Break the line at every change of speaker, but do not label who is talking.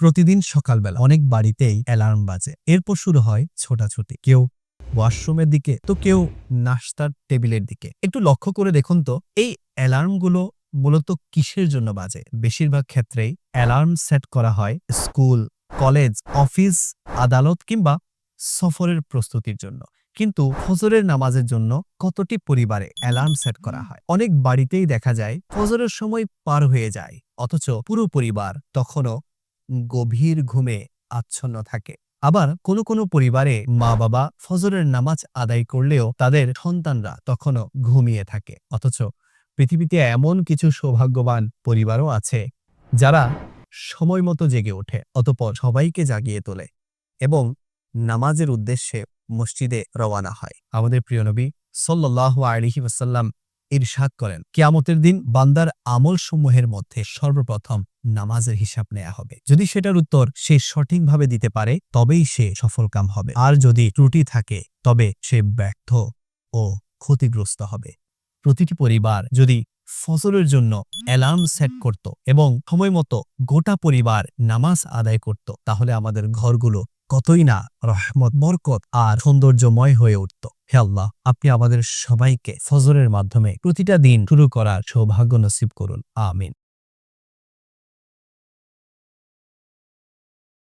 প্রতিদিন সকালবেলা অনেক বাড়িতেই অ্যালার্ম বাজে। এরপর শুরু হয় ছোটাছুটি। কেউ ওয়াশরুমের দিকে তো কেউ নাস্তার টেবিলের দিকে। একটু লক্ষ্য করে দেখুন তো এই অ্যালার্মগুলো মূলত কিসের জন্য বাজে? বেশিরভাগ ক্ষেত্রেই অ্যালার্ম সেট করা হয় স্কুল, কলেজ, অফিস, আদালত কিংবা সফরের প্রস্তুতির জন্য। কিন্তু ফজরের নামাজের জন্য কতটি পরিবারে অ্যালার্ম সেট করা হয়? অনেক বাড়িতেই দেখা যায় ফজরের সময় পার হয়ে যায়, অথচ পুরো পরিবার তখনও গভীর ঘুমে আচ্ছন্ন থাকে। আবার কোনো পরিবারে মা-বাবা ফজরের নামাজ আদায় করলেও তাদের সন্তানরা তখনও ঘুমিয়ে থাকে। অথচ পৃথিবীতে এমন কিছু সৌভাগ্যবান পরিবারও আছে যারা সময়মতো জেগে ওঠে, অতঃপর সবাইকে জাগিয়ে তোলে এবং নামাজের উদ্দেশ্যে মসজিদে রওয়ানা হয়। আমাদের প্রিয় নবী সাল্লাল্লাহু আলাইহি ওয়াসাল্লাম ইরশাদ করেন, কিয়ামতের দিন বান্দার আমলসমূহের মধ্যে সর্বপ্রথম নামাজের হিসাব নেয়া হবে। যদি সেটার উত্তর সে সঠিকভাবে দিতে পারে তবেই সে সফলকাম হবে, আর যদি ত্রুটি থাকে তবে সে ব্যর্থ ও ক্ষতিগ্রস্ত হবে। প্রতিটি পরিবার যদি ফজরের জন্য অ্যালার্ম সেট করত এবং সময়মতো গোটা পরিবার নামাজ আদায় করত, তাহলে আমাদের ঘরগুলো কতই না রহমত, বরকত আর সৌন্দর্যময় হয়ে উঠত। হে আল্লাহ, আপনি আমাদের সবাইকে ফজরের মাধ্যমে প্রতিটা দিন শুরু করার সৌভাগ্য নসিব করুন। আমিন।